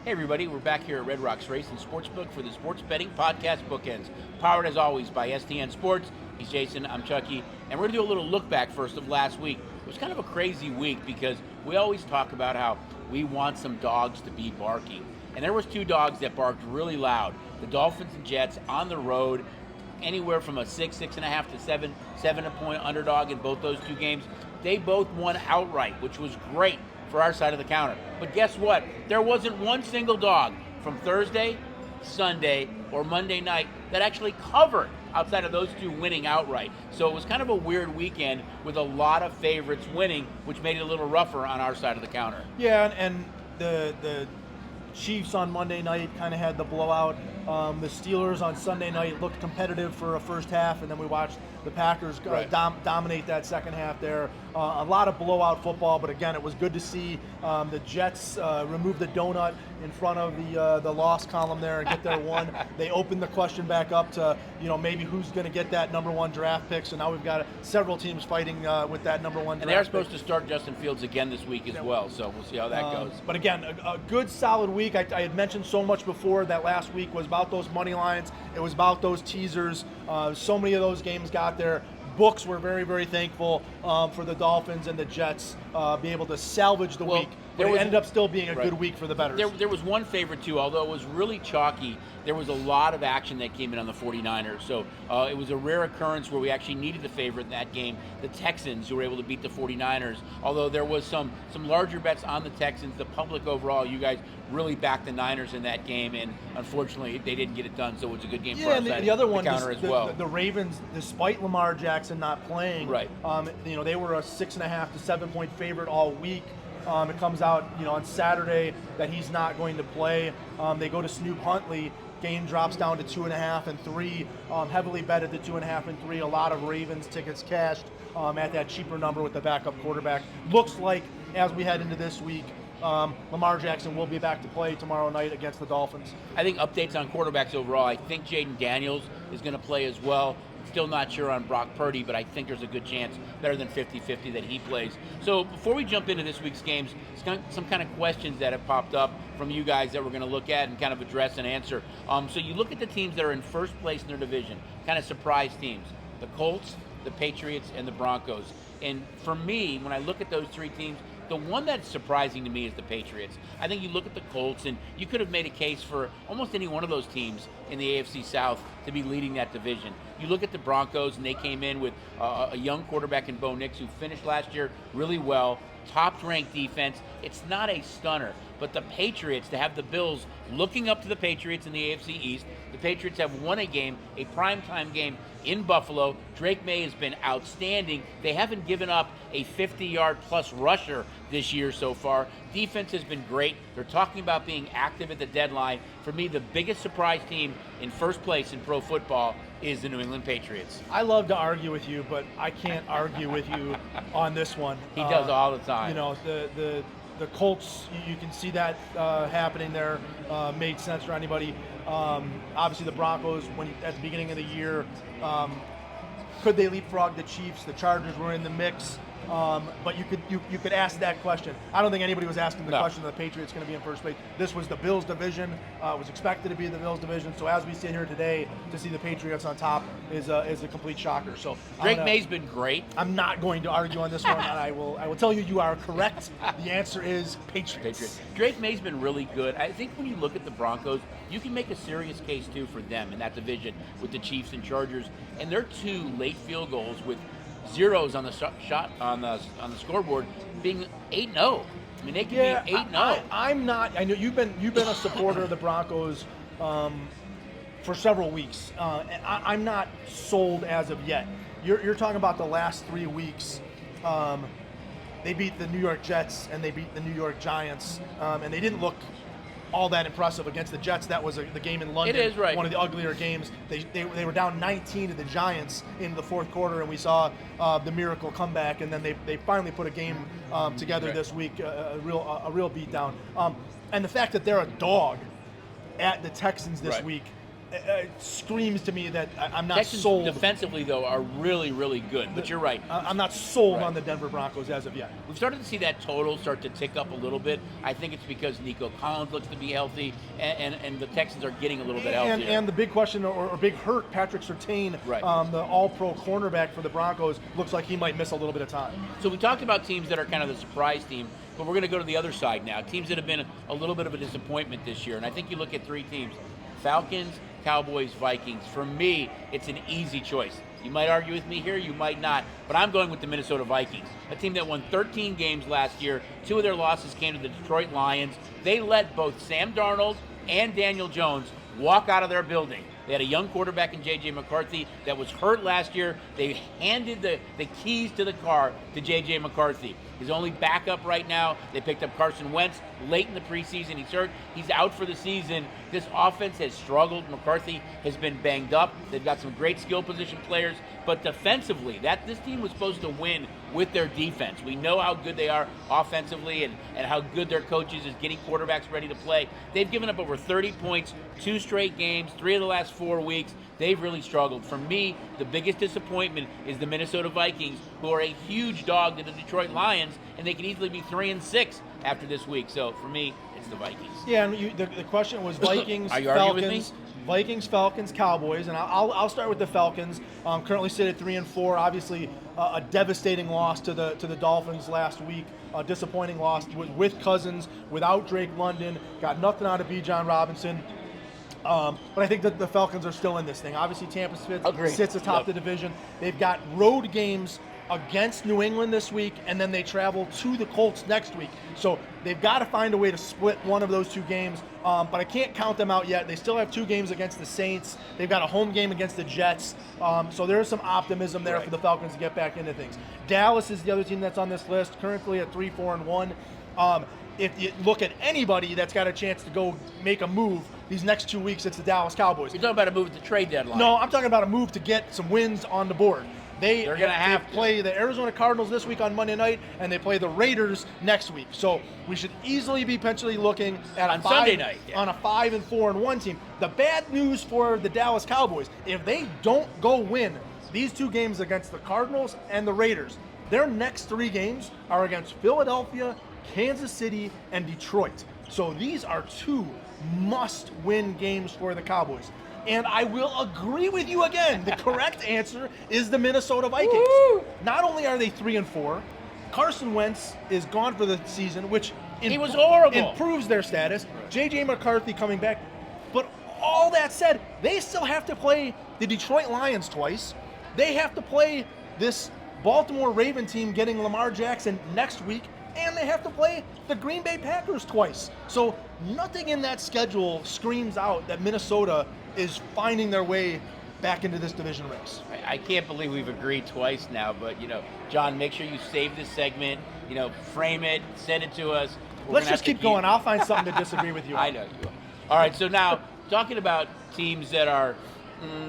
Hey everybody, we're back here at Red Rocks Racing Sportsbook for the Sports Betting Podcast Bookends. Powered as always by STN Sports. He's Jason, I'm Chucky, and we're going to do a little look back first of last week. It was kind of a crazy week because we always talk about how we want some dogs to be barking. And there was two dogs that barked really loud. The Dolphins and Jets on the road, anywhere from a 6.5 to 7 point underdog in both those two games. They both won outright, which was great for our side of the counter. But guess what? There wasn't one single dog from Thursday, Sunday, or Monday night that actually covered outside of those two winning outright. So it was kind of a weird weekend with a lot of favorites winning, which made it a little rougher on our side of the counter. Yeah, and the Chiefs on Monday night kind of had the blowout. The Steelers on Sunday night looked competitive for a first half, and then we watched the Packers dominate that second half there. A lot of blowout football, but again, it was good to see the Jets remove the donut in front of the loss column there and get their one. They opened the question back up to maybe who's going to get that number one draft pick. So now we've got several teams fighting with that number one. And they are supposed to start Justin Fields again this week as well. So we'll see how that goes. But again, a good solid week. I had mentioned so much before that last week was about those money lines. It was about those teasers. So many of those games got there. Books were very, very thankful for the Dolphins and the Jets be able to salvage the week. But it ended up still being a good week for the bettors. There was one favorite, too, although it was really chalky. There was a lot of action that came in on the 49ers. So it was a rare occurrence where we actually needed the favorite in that game, the Texans, who were able to beat the 49ers. Although there was some larger bets on the Texans, the public overall, you guys really backed the Niners in that game, and unfortunately they didn't get it done, so it was a good game for us. And the other one, counter as well. The Ravens, despite Lamar Jackson not playing, they were a 6.5 to 7 point favorite all week. It comes out, on Saturday that he's not going to play. They go to Snoop Huntley. Game drops down to 2.5 and 3. Heavily betted the 2.5 and 3. A lot of Ravens tickets cashed at that cheaper number with the backup quarterback. Looks like as we head into this week, Lamar Jackson will be back to play tomorrow night against the Dolphins. I think updates on quarterbacks overall. I think Jaden Daniels is going to play as well. Still not sure on Brock Purdy, but I think there's a good chance, better than 50-50, that he plays. So before we jump into this week's games, some kind of questions that have popped up from you guys that we're going to look at and kind of address and answer. So you look at the teams that are in first place in their division, kind of surprise teams, the Colts, the Patriots, and the Broncos. And for me, when I look at those three teams, the one that's surprising to me is the Patriots. I think you look at the Colts, and you could have made a case for almost any one of those teams in the AFC South to be leading that division. You look at the Broncos, and they came in with a young quarterback in Bo Nix who finished last year really well, top-ranked defense. It's not a stunner, but the Patriots, to have the Bills looking up to the Patriots in the AFC East, the Patriots have won a game, a primetime game in Buffalo. Drake May has been outstanding. They haven't given up a 50-yard-plus rusher this year so far. Defense has been great. They're talking about being active at the deadline. For me, the biggest surprise team in first place in pro football is the New England Patriots. I love to argue with you, but I can't argue with you on this one. He does all the time. The Colts, you can see that happening there. Made sense for anybody. Obviously, the Broncos, at the beginning of the year, could they leapfrog the Chiefs? The Chargers were in the mix. But you could ask that question. I don't think anybody was asking the question of the Patriots going to be in first place. This was the Bills division. It was expected to be the Bills division. So as we sit here today, to see the Patriots on top is a complete shocker. So Drake May's been great. I'm not going to argue on this one. And I will tell you, you are correct. The answer is Patriots. Drake May's been really good. I think when you look at the Broncos, you can make a serious case too for them in that division with the Chiefs and Chargers, and their two late field goals with zeros on the shot on the scoreboard being 8-0. I mean, they could be 8-0. I'm not. I know you've been a supporter of the Broncos for several weeks. And I'm not sold as of yet. You're talking about the last 3 weeks. They beat the New York Jets and they beat the New York Giants, and they didn't look all that impressive against the Jets. That was the game in London. It is right. One of the uglier games. They were down 19 to the Giants in the fourth quarter, and we saw the miracle comeback. And then they finally put a game together this week, a real beatdown. And the fact that they're a dog at the Texans this week, screams to me that I'm not Texans sold. defensively, though, are really, really good. But you're right. I'm not sold Right. on the Denver Broncos as of yet. We've started to see that total start to tick up a little bit. I think it's because Nico Collins looks to be healthy, and the Texans are getting a little bit healthier. And the big question or big hurt, Patrick Surtain, Right. The all-pro cornerback for the Broncos, looks like he might miss a little bit of time. So we talked about teams that are kind of the surprise team, but we're going to go to the other side now. Teams that have been a little bit of a disappointment this year, and I think you look at 3 teams: Falcons, Cowboys, Vikings. For me, it's an easy choice. You might argue with me here, you might not, but I'm going with the Minnesota Vikings, a team that won 13 games last year. 2 of their losses came to the Detroit Lions. They let both Sam Darnold and Daniel Jones walk out of their building. They had a young quarterback in J.J. McCarthy that was hurt last year. They handed the keys to the car to J.J. McCarthy. His only backup right now, they picked up Carson Wentz late in the preseason. He's hurt. He's out for the season. This offense has struggled. McCarthy has been banged up. They've got some great skill position players. But defensively, this team was supposed to win with their defense. We know how good they are offensively and how good their coach is getting quarterbacks ready to play. They've given up over 30 points, 2 straight games, 3 of the last 4 weeks. They've really struggled. For me, the biggest disappointment is the Minnesota Vikings, who are a huge dog to the Detroit Lions, and they can easily be 3-6 after this week. So for me, it's the Vikings. Yeah, and the question was Vikings, Are you arguing Falcons, with me? Vikings, Falcons, Cowboys, and I'll start with the Falcons. Currently sit at 3-4. Obviously, a devastating loss to the Dolphins last week. A disappointing loss with Cousins, without Drake London. Got nothing out of Bijan Robinson. But I think that the Falcons are still in this thing. Obviously, Tampa sits atop the division. They've got road games against New England this week, and then they travel to the Colts next week. So they've got to find a way to split one of those 2 games. But I can't count them out yet. They still have 2 games against the Saints. They've got a home game against the Jets. So there's some optimism there for the Falcons to get back into things. Dallas is the other team that's on this list, currently at 3-4-1. If you look at anybody that's got a chance to go make a move these next 2 weeks, it's the Dallas Cowboys. You're talking about a move at the trade deadline. No, I'm talking about a move to get some wins on the board. They're going to have to play the Arizona Cardinals this week on Monday night, and they play the Raiders next week. So we should easily be potentially looking at on Sunday night on a 5-4-1 team. The bad news for the Dallas Cowboys, if they don't go win these 2 games against the Cardinals and the Raiders, their next 3 games are against Philadelphia, Kansas City, and Detroit. So these are 2 must-win games for the Cowboys. And I will agree with you again. The correct answer is the Minnesota Vikings. Woo! Not only are they 3-4, Carson Wentz is gone for the season, which He was horrible. improves their status. J.J. McCarthy coming back. But all that said, they still have to play the Detroit Lions twice. They have to play this Baltimore Raven team getting Lamar Jackson next week. And they have to play the Green Bay Packers twice. So nothing in that schedule screams out that Minnesota is finding their way back into this division race. I can't believe we've agreed twice now, but, John, make sure you save this segment, frame it, send it to us. Let's just keep going. I'll find something to disagree with you on. I know you will. All right, so now, talking about teams that are,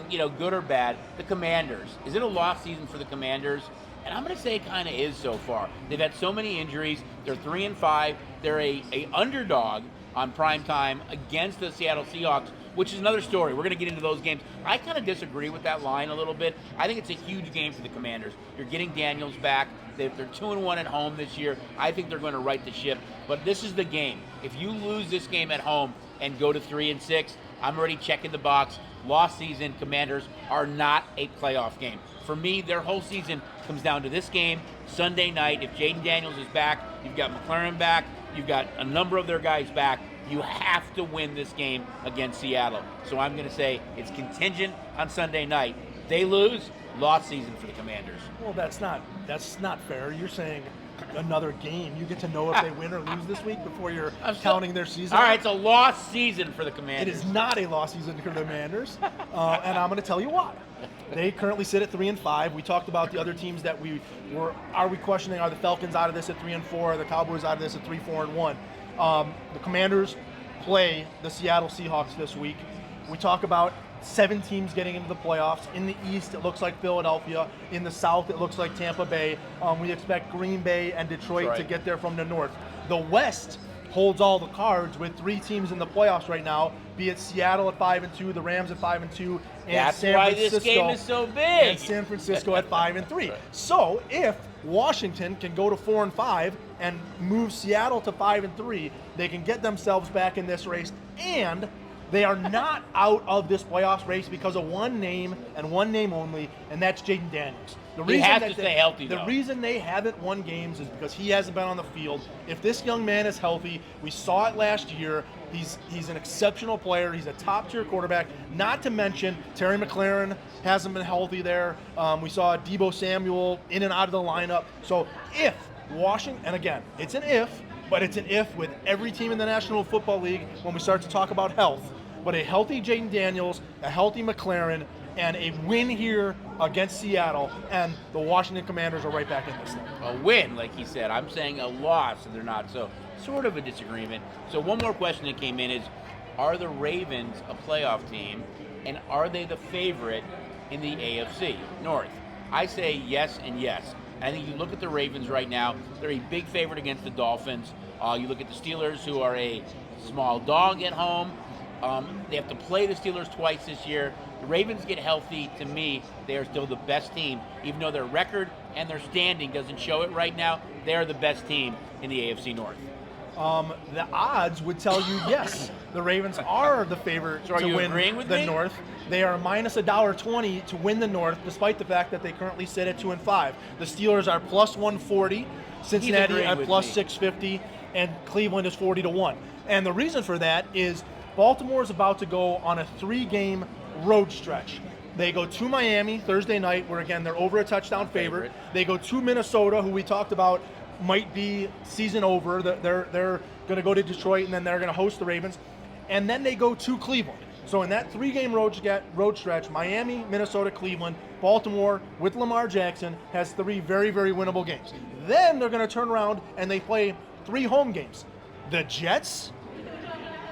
good or bad, the Commanders. Is it a lost season for the Commanders? And I'm going to say it kind of is so far. They've had so many injuries. They're 3-5. They're a underdog on prime time against the Seattle Seahawks, which is another story. We're going to get into those games. I kind of disagree with that line a little bit. I think it's a huge game for the Commanders. You're getting Daniels back. They're 2-1 at home this year. I think they're going to right the ship. But this is the game. If you lose this game at home and go to 3-6, I'm already checking the box. Lost season, Commanders are not a playoff game. For me, their whole season comes down to this game, Sunday night. If Jaden Daniels is back, you've got McLaren back, you've got a number of their guys back. You have to win this game against Seattle. So I'm going to say it's contingent on Sunday night. They lose, lost season for the Commanders. Well, that's not fair. You're saying another game. You get to know if they win or lose this week before you're counting their season. All right, it's a lost season for the Commanders. It is not a lost season for the Commanders, and I'm going to tell you why. They currently sit at 3-5. We talked about the other teams that are we questioning? Are the Falcons out of this at 3-4? Are the Cowboys out of this at 3-4-1? The Commanders play the Seattle Seahawks this week. We talk about 7 teams getting into the playoffs. In the East, it looks like Philadelphia. In the South, it looks like Tampa Bay. We expect Green Bay and Detroit to get there from the North. The West holds all the cards with 3 teams in the playoffs right now, be it Seattle at 5-2, the Rams at 5-2, and That's San why Francisco, this game is so big. and San Francisco at 5-3. So if Washington can go to 4-5 and move Seattle to 5-3, they can get themselves back in this race, and they are not out of this playoffs race because of one name and one name only, and that's Jaden Daniels. He has to stay healthy, The though. reason they haven't won games is because he hasn't been on the field. If this young man is healthy, we saw it last year. He's an exceptional player. He's a top-tier quarterback. Not to mention, Terry McLaurin hasn't been healthy there. We saw Deebo Samuel in and out of the lineup. So if Washington, and again, it's an if, but it's an if with every team in the National Football League when we start to talk about health. But a healthy Jaden Daniels, a healthy McLaurin, and a win here against Seattle, and the Washington Commanders are right back in this thing. A win, like he said. I'm saying a loss, and they're not. So sort of a disagreement. So one more question that came in is, are the Ravens a playoff team, and are they the favorite in the AFC North? I say yes and yes. I think you look at the Ravens right now, they're a big favorite against the Dolphins. You look at the Steelers, who are a small dog at home. They have to play the Steelers twice this year. The Ravens get healthy. To me, they are still the best team. Even though their record and their standing doesn't show it right now, they are the best team in the AFC North. The odds would tell you yes, the Ravens are the favorite So are to you win agreeing with the me? North. They are minus $1.20 to win the North, despite the fact that they currently sit at 2-5. The Steelers are plus 140, Cincinnati agreeing at with plus me. 650, and Cleveland is 40-1. And the reason for that is Baltimore is about to go on a 3-game road stretch. They go to Miami Thursday night, where again they're over a touchdown favorite. They go to Minnesota, who we talked about might be season over. They're going to go to Detroit, and then they're going to host the Ravens, and then they go to Cleveland. So in that 3-game road stretch, Miami, Minnesota, Cleveland, Baltimore with Lamar Jackson has 3 very, very winnable games. Then they're going to turn around and they play 3 home games: the Jets,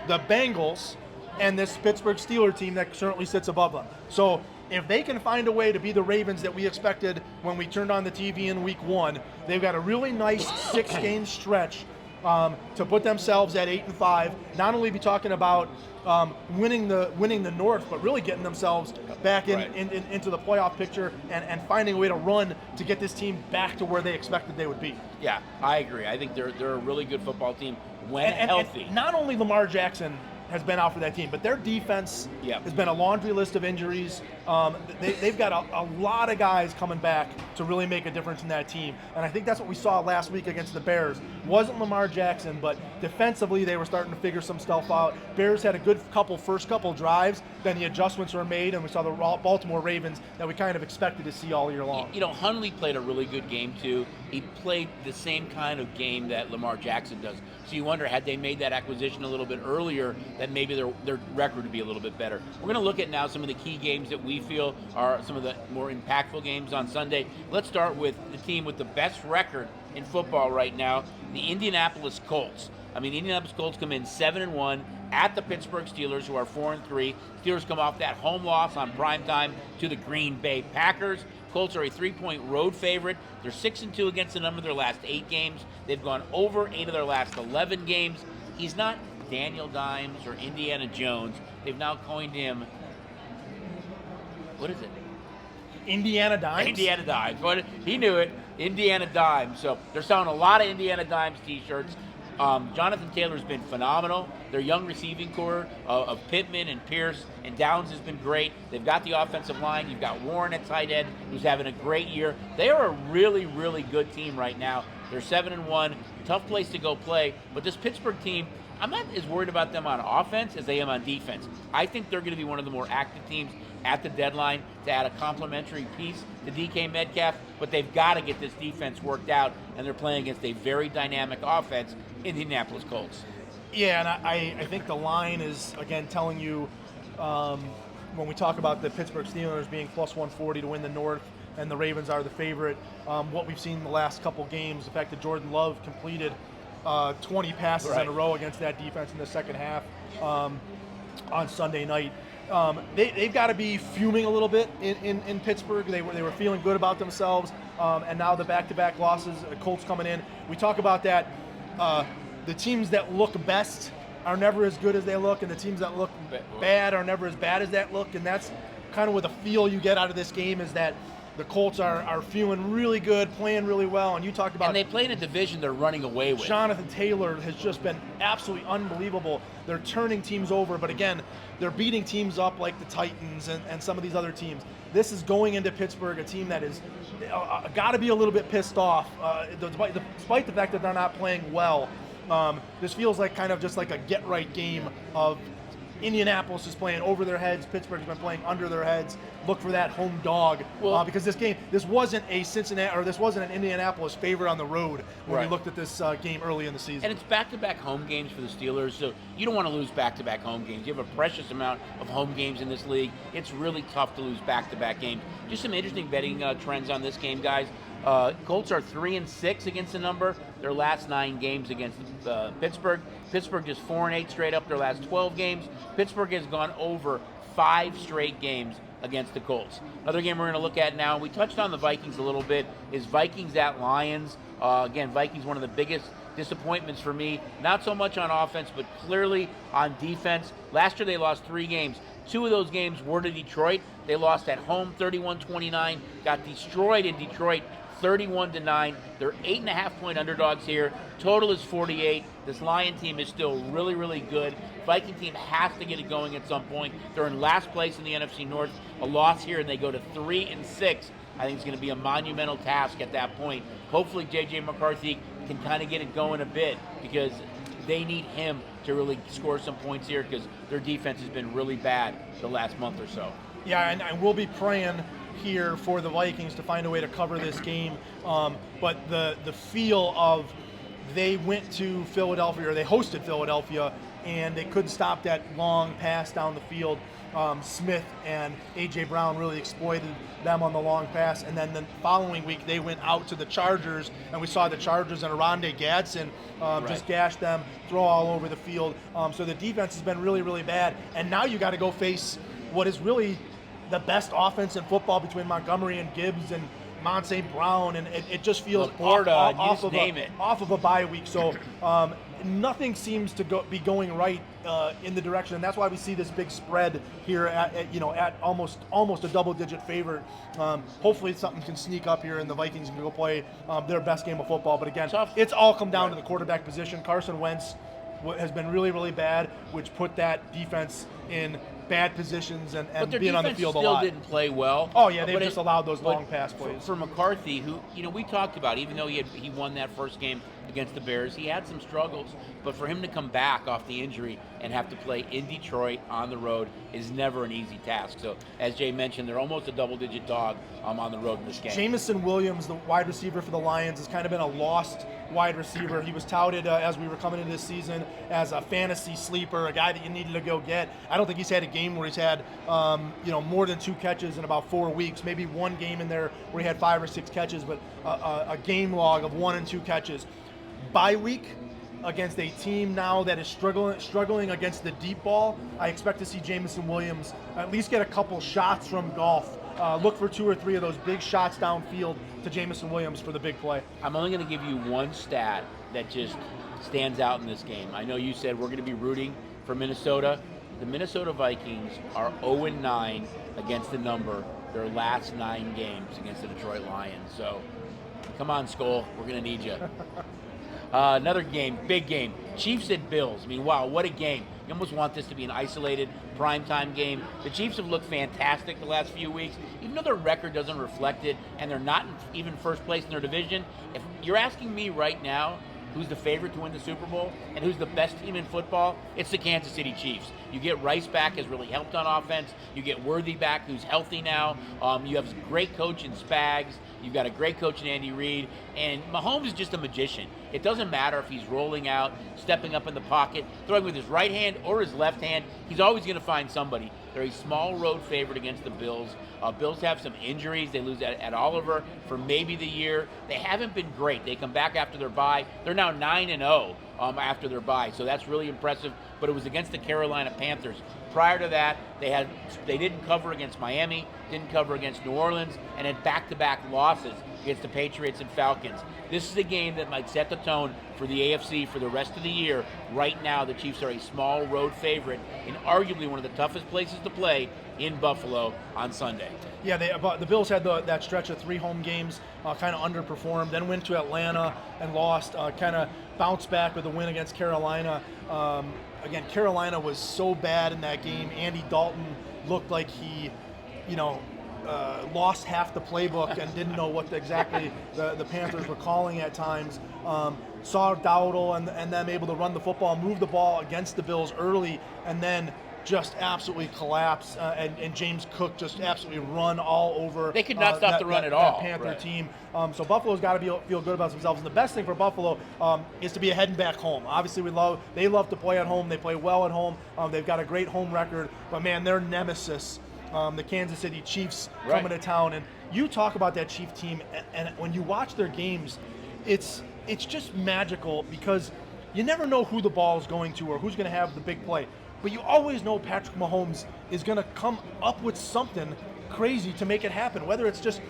the Bengals, and this Pittsburgh Steelers team that currently sits above them. So if they can find a way to be the Ravens that we expected when we turned on the TV in week 1, they've got a really nice 6-game stretch to put themselves at 8-5. Not only be talking about winning the North, but really getting themselves back into the playoff picture and finding a way to run to get this team back to where they expected they would be. Yeah, I agree. I think they're a really good football team when healthy. And not only Lamar Jackson has been out for that team, but their defense has been a laundry list of injuries. They've got a lot of guys coming back to really make a difference in that team. And I think that's what we saw last week against the Bears. It wasn't Lamar Jackson, but defensively they were starting to figure some stuff out. Bears had a good first couple drives, then the adjustments were made, and we saw the Baltimore Ravens that we kind of expected to see all year long. You know, Hundley played a really good game too. He played the same kind of game that Lamar Jackson does. So you wonder, had they made that acquisition a little bit earlier, that maybe their record would be a little bit better. We're going to look at now some of the key games that we feel are some of the more impactful games on Sunday. Let's start with the team with the best record in football right now, the Indianapolis Colts. I mean, the Indianapolis Colts come in 7-1 at the Pittsburgh Steelers, who are 4-3. Steelers come off that home loss on primetime to the Green Bay Packers. Colts are a 3-point road favorite. They're 6-2 against the number of their last 8 games. They've gone over 8 of their last 11 games. He's not Daniel Dimes or Indiana Jones. They've now coined him, what is it? Indiana Dimes? Indiana Dimes. But he knew it. Indiana Dimes. So they're selling a lot of Indiana Dimes t-shirts. Jonathan Taylor's been phenomenal. Their young receiving core of Pittman and Pierce and Downs has been great. They've got the offensive line. You've got Warren at tight end, who's having a great year. They are a really, really good team right now. They're 7-1. Tough place to go play. But this Pittsburgh team, I'm not as worried about them on offense as I am on defense. I think they're going to be one of the more active teams at the deadline to add a complementary piece to DK Metcalf, but they've got to get this defense worked out, and they're playing against a very dynamic offense in the Indianapolis Colts. Yeah, and I think the line is, again, telling you when we talk about the Pittsburgh Steelers being plus 140 to win the North and the Ravens are the favorite, what we've seen in the last couple games, the fact that Jordan Love completed 20 passes in a row against that defense in the second half on Sunday night. They've got to be fuming a little bit in Pittsburgh. They were feeling good about themselves, and now the back-to-back losses, Colts coming in. We talk about that. the teams that look best are never as good as they look, and the teams that look bad are never as bad as that look. And that's kind of what the feel you get out of this game is that the Colts are feeling really good, playing really well. And you talked about... And they play in a division they're running away with. Jonathan Taylor has just been absolutely unbelievable. They're turning teams over, but again, they're beating teams up like the Titans and some of these other teams. This is going into Pittsburgh, a team that is got to be a little bit pissed off, despite the fact that they're not playing well. This feels like kind of just like a get-right game of Indianapolis is playing over their heads. Pittsburgh's been playing under their heads. Look for that home dog, because this wasn't a Cincinnati, or this wasn't an Indianapolis favorite on the road when you looked at this game early in the season. And it's back-to-back home games for the Steelers, so you don't want to lose back-to-back home games. You have a precious amount of home games in this league. It's really tough to lose back-to-back games. Just some interesting betting trends on this game, guys. Colts are 3-6 against the number. Their last 9 games against Pittsburgh. Pittsburgh is 4-8 straight up their last 12 games. Pittsburgh has gone over 5 straight games against the Colts. Another game we're going to look at now, we touched on the Vikings a little bit, is Vikings at Lions. Again, Vikings, one of the biggest disappointments for me. Not so much on offense, but clearly on defense. Last year they lost 3 games. 2 of those games were to Detroit. They lost at home 31-29, got destroyed in Detroit 31-9. They're 8.5-point underdogs here. Total is 48. This Lion team is still really, really good. Viking team has to get it going at some point. They're in last place in the NFC North. A loss here, and they go to 3-6. I think it's going to be a monumental task at that point. Hopefully, J.J. McCarthy can kind of get it going a bit, because they need him to really score some points here, because their defense has been really bad the last month or so. Yeah, and we'll be praying here for the Vikings to find a way to cover this game. But the feel of they went to Philadelphia, or they hosted Philadelphia, and they couldn't stop that long pass down the field. Smith and A.J. Brown really exploited them on the long pass. And then the following week, they went out to the Chargers, and we saw the Chargers and Aronde Gadsden just gash them, throw all over the field. So the defense has been really, really bad. And now you got to go face what is really the best offense in football between Montgomery and Gibbs and Mont St. Brown, and it just feels off of a bye week. So nothing seems to be going right in the direction, and that's why we see this big spread here at almost a double-digit favorite. Hopefully something can sneak up here, and the Vikings can go play their best game of football. But again, it's all come down to the quarterback position. Carson Wentz has been really, really bad, which put that defense in bad positions and being on the field a lot. But their defense still didn't play well. Oh, yeah, they've just allowed those long pass plays. For McCarthy, who, we talked about, even though he won that first game against the Bears, he had some struggles. But for him to come back off the injury and have to play in Detroit on the road is never an easy task. So, as Jay mentioned, they're almost a double-digit dog on the road in this game. Jamison Williams, the wide receiver for the Lions, has kind of been a lost wide receiver. He was touted as we were coming into this season as a fantasy sleeper, a guy that you needed to go get. I don't think he's had a game where he's had more than 2 catches in about 4 weeks. Maybe one game in there where he had 5 or 6 catches, but a game log of 1 and 2 catches. Bye week against a team now that is struggling against the deep ball. I expect to see Jamison Williams at least get a couple shots from golf. Look for 2 or 3 of those big shots downfield to Jamison Williams for the big play. I'm only going to give you one stat that just stands out in this game. I know you said we're going to be rooting for Minnesota. The Minnesota Vikings are 0-9 against the number their last 9 games against the Detroit Lions. So, come on, Skol. We're going to need you. Another game, big game. Chiefs at Bills. I mean, wow, what a game. You almost want this to be an isolated primetime game. The Chiefs have looked fantastic the last few weeks, even though their record doesn't reflect it, and they're not even first place in their division. If you're asking me right now who's the favorite to win the Super Bowl and who's the best team in football, it's the Kansas City Chiefs. You get Rice back, has really helped on offense. You get Worthy back, who's healthy now. You have a great coach in Spags. You've got a great coach in Andy Reid. And Mahomes is just a magician. It doesn't matter if he's rolling out, stepping up in the pocket, throwing with his right hand or his left hand. He's always going to find somebody. They're a small road favorite against the Bills. Bills have some injuries. They lose at Oliver for maybe the year. They haven't been great. They come back after their bye. They're now 9-0 after their bye. So that's really impressive. But it was against the Carolina Panthers. Prior to that, they didn't cover against Miami, didn't cover against New Orleans, and had back-to-back losses against the Patriots and Falcons. This is a game that might set the tone for the AFC for the rest of the year. Right now, the Chiefs are a small road favorite in arguably one of the toughest places to play in Buffalo on Sunday. Yeah, the Bills had that stretch of 3 home games, kind of underperformed, then went to Atlanta and lost, kind of bounced back with a win against Carolina. Again, Carolina was so bad in that game. Andy Dalton looked like he, lost half the playbook and didn't know what exactly the Panthers were calling at times. Saw Dowdle and them able to run the football, move the ball against the Bills early, and then just absolutely collapse, and James Cook just absolutely run all over. They could not stop the run at all. That Panther right. team. So Buffalo's got to feel good about themselves. And the best thing for Buffalo is to be heading back home. Obviously, they love to play at home. They play well at home. They've got a great home record. But man, their nemesis, the Kansas City Chiefs, coming to town. And you talk about that Chief team, and when you watch their games, it's just magical because you never know who the ball is going to or who's going to have the big play. But you always know Patrick Mahomes is going to come up with something crazy to make it happen, whether it's just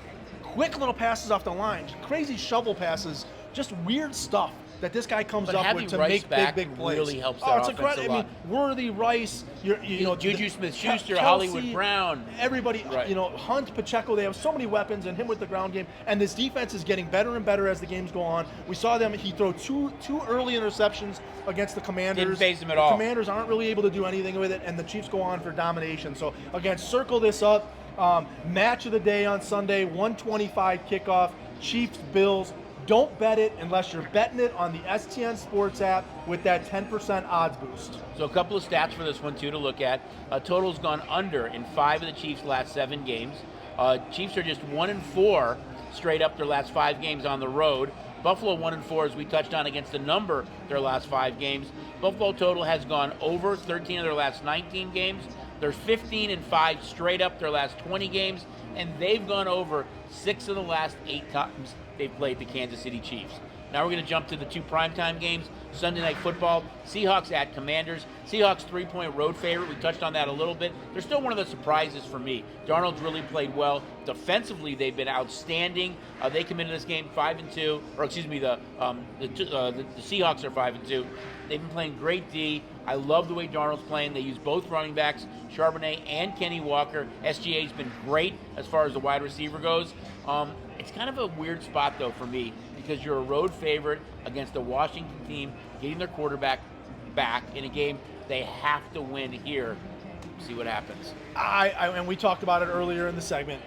quick little passes off the line, crazy shovel passes, just weird stuff that this guy comes up with to make big plays. Really helps that offense a lot. Worthy, Rice, Juju Smith-Schuster, Kelce, Hollywood Brown, everybody, right. Hunt, Pacheco. They have so many weapons, and him with the ground game. And this defense is getting better and better as the games go on. We saw he throw two early interceptions against the Commanders. Didn't phase them at all. The Commanders aren't really able to do anything with it, and the Chiefs go on for domination. So again, circle this up. Match of the day on Sunday, 1:25 kickoff. Chiefs Bills. Don't bet it unless you're betting it on the STN Sports app with that 10% odds boost. So a couple of stats for this one, too, to look at. Total's gone under in 5 of the Chiefs' last 7 games. Chiefs are just 1-4 straight up their last 5 games on the road. Buffalo 1-4, as we touched on, against the number their last 5 games. Buffalo total has gone over 13 of their last 19 games. They're 15-5 straight up their last 20 games, and they've gone over 6 of the last 8 times they've played the Kansas City Chiefs. Now we're going to jump to the 2 primetime games. Sunday Night Football, Seahawks at Commanders. Seahawks 3-point road favorite. We touched on that a little bit. They're still one of the surprises for me. Darnold's really played well. Defensively, they've been outstanding. They come into this game 5-2, or excuse me, the Seahawks are 5-2. They've been playing great D. I love the way Darnold's playing. They use both running backs, Charbonnet and Kenny Walker. SGA's been great as far as the wide receiver goes. It's kind of a weird spot, though, for me, because you're a road favorite against the Washington team, getting their quarterback back in a game they have to win here. See what happens. And we talked about it earlier in the segment.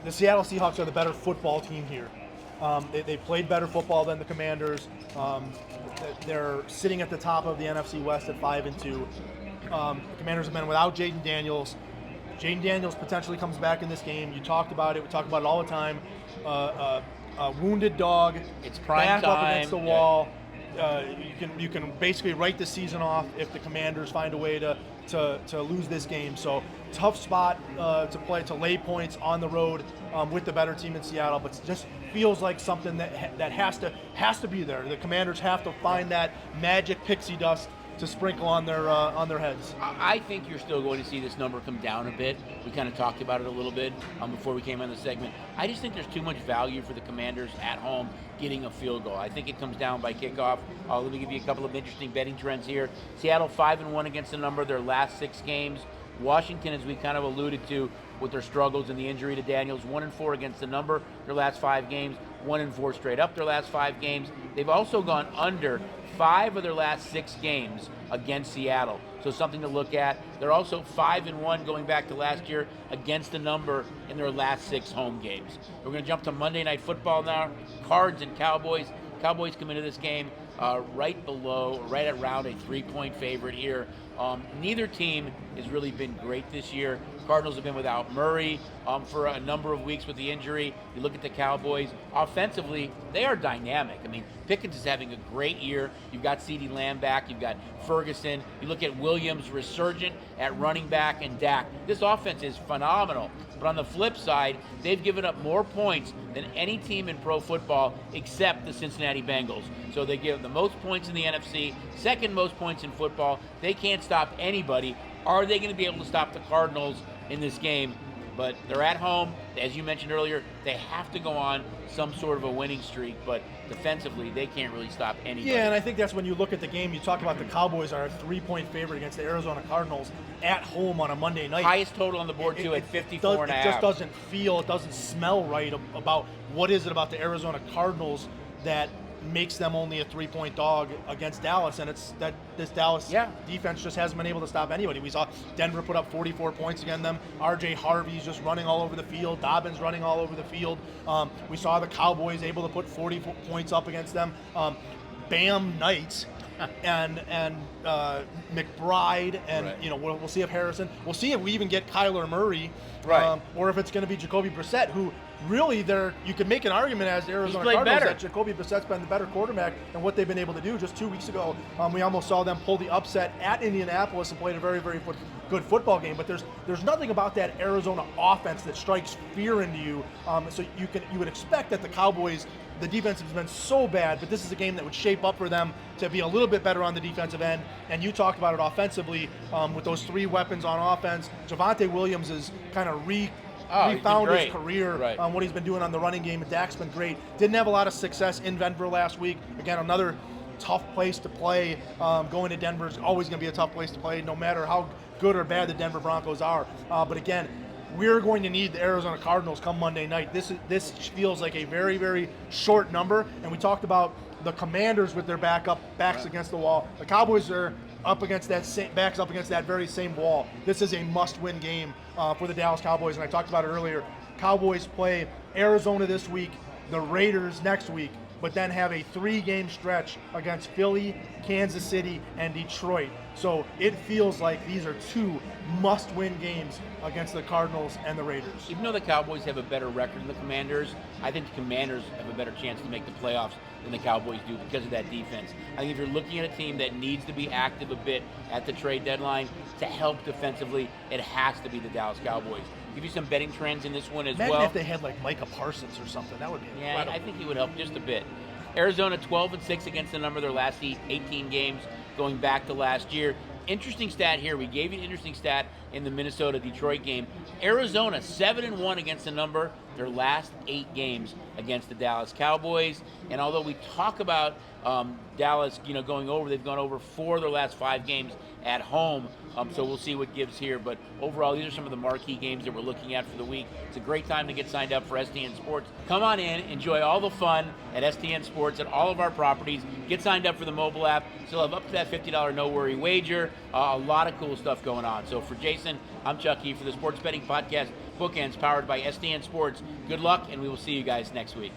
The Seattle Seahawks are the better football team here. They played better football than the Commanders. They're sitting at the top of the NFC West at 5-2. The Commanders have been without Jaden Daniels. Jaden Daniels potentially comes back in this game. You talked about it. We talk about it all the time. A wounded dog. It's prime back time. Up against the wall. You can basically write the season off if the Commanders find a way to lose this game. So tough spot to lay points on the road with the better team in Seattle, but it just feels like something that has to be there. The Commanders have to find that magic pixie dust to sprinkle on their heads. I think you're still going to see this number come down a bit. We kind of talked about it a little bit before we came on the segment. I just think there's too much value for the Commanders at home getting a field goal. I think it comes down by kickoff. Let me give you a couple of interesting betting trends here. Seattle 5-1 against the number their last 6 games. Washington, as we kind of alluded to with their struggles and the injury to Daniels, 1-4 against the number their last 5 games, 1-4 straight up their last 5 games. They've also gone under 5 of their last 6 games against Seattle. So something to look at. They're also 5-1 going back to last year against the number in their last 6 home games. We're going to jump to Monday Night Football now. Cards and Cowboys. Cowboys come into this game right at around a 3-point favorite here. Neither team has really been great this year. Cardinals have been without Murray for a number of weeks with the injury. You look at the Cowboys. Offensively, they are dynamic. I mean, Pickens is having a great year. You've got CeeDee Lamb back. You've got Ferguson. You look at Williams resurgent at running back and Dak. This offense is phenomenal. But on the flip side, they've given up more points than any team in pro football except the Cincinnati Bengals. So they give the most points in the NFC, second most points in football. They can't stop anybody. Are they going to be able to stop the Cardinals in this game? But they're at home. As you mentioned earlier, they have to go on some sort of a winning streak, but defensively, they can't really stop anybody. Yeah, and I think that's when you look at the game, you talk about the Cowboys are a 3-point favorite against the Arizona Cardinals at home on a Monday night. Highest total on the board, too, at 54 and a half. It just doesn't feel, it doesn't smell right about what is it about the Arizona Cardinals that makes them only a 3-point dog against Dallas, and it's that this Dallas defense just hasn't been able to stop anybody. We saw Denver put up 44 points against them. RJ Harvey's just running all over the field. Dobbins running all over the field. We saw the Cowboys able to put 40 points up against them. Bam Knight and McBride, and we'll see if Harrison. We'll see if we even get Kyler Murray, or if it's going to be Jacoby Brissett, who really you could make an argument as the Arizona Cardinals that Jacoby Brissett's been the better quarterback than what they've been able to do. Just 2 weeks ago, we almost saw them pull the upset at Indianapolis and played a very, very good football game. But there's nothing about that Arizona offense that strikes fear into you. So you would expect that the Cowboys, the defense has been so bad, but this is a game that would shape up for them to be a little bit better on the defensive end. And you talked about it offensively with those 3 weapons on offense. Javonte Williams is kind of refound his career on what he's been doing on the running game. And Dak's been great. Didn't have a lot of success in Denver last week. Again, another tough place to play. Going to Denver is always going to be a tough place to play, no matter how good or bad the Denver Broncos are. But again, we're going to need the Arizona Cardinals come Monday night. This feels like a very, very short number. And we talked about the Commanders with their backs against the wall. The Cowboys are up against that very same wall. This is a must-win game for the Dallas Cowboys, and I talked about it earlier. Cowboys play Arizona this week, the Raiders next week, but then have a 3-game stretch against Philly, Kansas City, and Detroit. So it feels like these are 2 must-win games against the Cardinals and the Raiders. Even though the Cowboys have a better record than the Commanders, I think the Commanders have a better chance to make the playoffs than the Cowboys do because of that defense. I think if you're looking at a team that needs to be active a bit at the trade deadline to help defensively, it has to be the Dallas Cowboys. Give you some betting trends in this one as well. Imagine if they had like Micah Parsons or something. That would be incredible. Yeah, I think he would help just a bit. Arizona 12-6 against the number of their last 18 games going back to last year. Interesting stat here. We gave you an interesting stat in the Minnesota-Detroit game. Arizona 7-1 against the number their last 8 games against the Dallas Cowboys. And although we talk about Dallas, going over, they've gone over 4 of their last 5 games at home. So we'll see what gives here. But overall, these are some of the marquee games that we're looking at for the week. It's a great time to get signed up for STN Sports. Come on in, enjoy all the fun at STN Sports at all of our properties. Get signed up for the mobile app. Still have up to that $50 no-worry wager. A lot of cool stuff going on. So for Jason, I'm Chucky for the Sports Betting Podcast Bookends powered by STN Sports. Good luck, and we will see you guys next week.